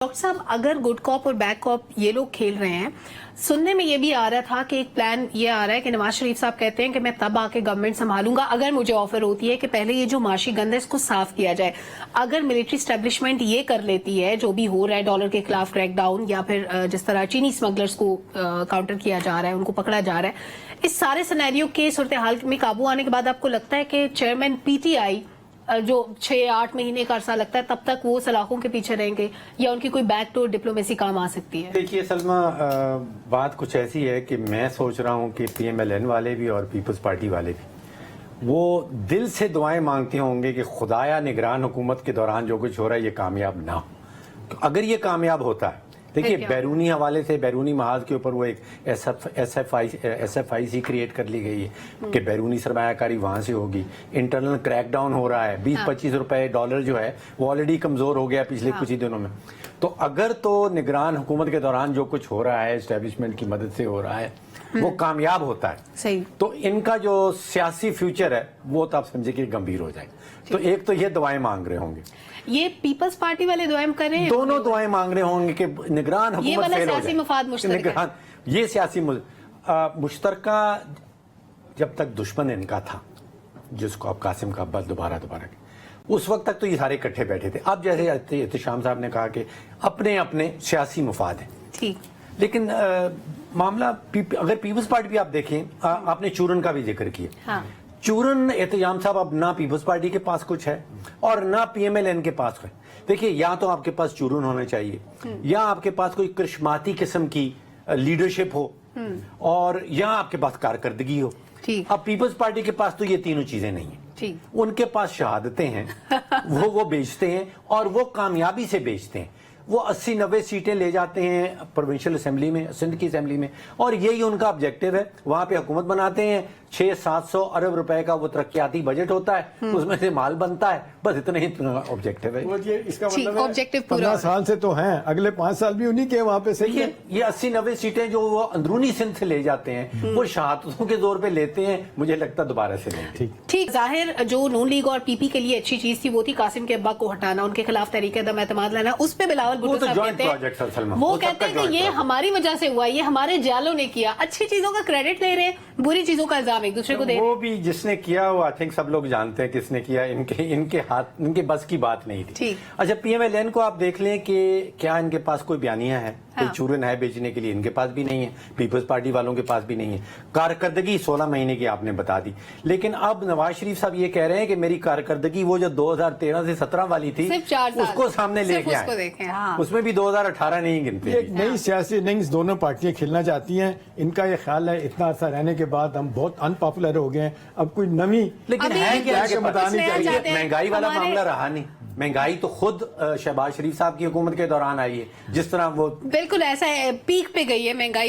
Doctor صاحب اگر good کاپ اور بیڈ کاپ یہ لوگ کھیل رہے ہیں، سننے میں یہ بھی آ رہا تھا کہ ایک پلان یہ آ رہا ہے کہ نواز شریف صاحب کہتے ہیں کہ میں تب آ کے گورنمنٹ سنبھالوں گا اگر مجھے آفر ہوتی ہے کہ پہلے یہ جو معاشی گند ہے اس کو صاف کیا جائے. اگر ملٹری اسٹیبلشمنٹ یہ کر لیتی ہے جو بھی ہو رہا ہے ڈالر کے خلاف کریک ڈاؤن یا پھر جس طرح چینی اسمگلرز کو کاؤنٹر کیا جا رہا ہے، ان کو پکڑا جا رہا ہے، اس سارے سینیریو کے صورتحال میں قابو آنے کے بعد آپ کو لگتا ہے کہ چیئرمین پی ٹی آئی جو 6-8 مہینے کا عرصہ لگتا ہے تب تک وہ سلاخوں کے پیچھے رہیں گے یا ان کی کوئی بیک ڈور ڈپلومیسی کام آ سکتی ہے؟ دیکھیے سلمہ، بات کچھ ایسی ہے کہ میں سوچ رہا ہوں کہ پی ایم ایل این والے بھی اور پیپلز پارٹی والے بھی وہ دل سے دعائیں مانگتے ہوں گے کہ خدایا نگران حکومت کے دوران جو کچھ ہو رہا ہے یہ کامیاب نہ ہو. اگر یہ کامیاب ہوتا ہے، دیکھیے بیرونی حوالے سے بیرونی محاذ کے اوپر وہ ایک ایس ایف آئی سی کریٹ کر لی گئی ہے کہ بیرونی سرمایہ کاری وہاں سے ہوگی. انٹرنل کریک ڈاؤن ہو رہا ہے، 20-25 روپے ڈالر جو ہے وہ آلریڈی کمزور ہو گیا پچھلے کچھ ہی دنوں میں. تو اگر تو نگران حکومت کے دوران جو کچھ ہو رہا ہے اسٹیبلشمنٹ کی مدد سے ہو رہا ہے وہ کامیاب ہوتا ہے تو ان کا جو سیاسی فیوچر ہے وہ تو آپ سمجھے کہ گمبھیر ہو جائے. تو ایک تو یہ دعائیں مانگ رہے ہوں گے، یہ پیپلز پارٹی والے دعائیں کر رہے ہیں، دونوں دعائیں مانگ رہے ہوں گے کہ نگران حکومت فیل ہو سیاسی مفاد مشترکہ یہ سیاسی مشترکہ جب تک دشمن ان کا تھا جس کو اب قاسم کا ابا دوبارہ اس وقت تک تو یہ سارے اکٹھے بیٹھے تھے. اب جیسے احتشام صاحب نے کہا کہ اپنے اپنے سیاسی مفاد ہیں، لیکن معاملہ اگر پیپلز پارٹی بھی آپ دیکھیں، آپ نے چورن کا بھی ذکر کیا. چورن احتشام صاحب اب نہ پیپلز پارٹی کے پاس کچھ ہے اور نہ پی ایم ایل این کے پاس ہے. دیکھیے یا تو آپ کے پاس چورن ہونا چاہیے یا آپ کے پاس کوئی کرشماتی قسم کی لیڈرشپ ہو اور یا آپ کے پاس کارکردگی ہو. اب پیپلز پارٹی کے پاس تو یہ تینوں چیزیں نہیں ہیں. ان کے پاس شہادتیں ہیں، وہ بیچتے ہیں اور وہ کامیابی سے بیچتے ہیں. وہ 80-90 سیٹیں لے جاتے ہیں پروونشل اسمبلی میں، سندھ کی اسمبلی میں، اور یہی ان کا آبجیکٹو ہے. وہاں پہ حکومت بناتے ہیں، 600-700 ارب روپے کا وہ ترقیاتی بجٹ ہوتا ہے، اس میں سے مال بنتا ہے، بس اتنا ہی آبجیکٹو ہے. اس کا مطلب ہے 15 سال سے تو ہیں، اگلے 5 سال بھی انہی کے وہاں پہ صحیح ہے. یہ 80-90 سیٹیں جو وہ اندرونی سندھ سے لے جاتے ہیں وہ شہادتوں کے زور پہ لیتے ہیں، مجھے لگتا دوبارہ سے لیں گے. ٹھیک، ظاہر جو نون لیگ اور پی پی کے لیے اچھی چیز تھی وہ تھی قاسم کے ابا کو ہٹانا، ان کے خلاف تحریک عدم اعتماد لانا. اس پہ بلاول بھٹو صاحب کہتے ہیں، وہ کہتے ہیں کہ یہ ہماری وجہ سے ہوا، یہ ہمارے جالوں نے کیا. اچھی چیزوں کا کریڈٹ لے رہے ہیں، بری چیزوں کا الزام ایک دوسرے کو دے رہے ہیں. وہ بھی جس نے کیا وہ آئی تھنک سب لوگ جانتے ہیں کس نے کیا، ان کے ہاتھ، ان کے بس کی بات نہیں تھی. اچھا پی ایم ایل این کو آپ دیکھ لیں کہ کیا ان کے پاس کوئی بیانیہ ہے؟ کوئی چورن ہے بیچنے کے لیے؟ ان کے پاس بھی نہیں ہے، پیپلز پارٹی والوں کے پاس بھی نہیں ہے. کارکردگی 16 مہینے کی آپ نے بتا دی، لیکن اب نواز شریف صاحب یہ کہہ رہے ہیں کہ میری کارکردگی وہ جو 2013 سے 17 والی تھی اس کو سامنے لے کے آئے، اس میں بھی 2018 نہیں گنتے. ایک نئی سیاسی اننگز دونوں پارٹیاں کھیلنا چاہتی ہیں. ان کا یہ خیال ہے اتنا عرصہ رہنے کے بعد ہم بہت ان پاپولر ہو گئے ہیں، اب کوئی نمی لیکن ہے کیا کہ بتانی چاہیے. مہنگائی والا معاملہ رہا نہیں. مہنگائی تو خود شہباز شریف صاحب کی حکومت کے دوران آئی ہے، جس طرح وہ بالکل ایسا ہے، پیک پہ گئی ہے مہنگائی.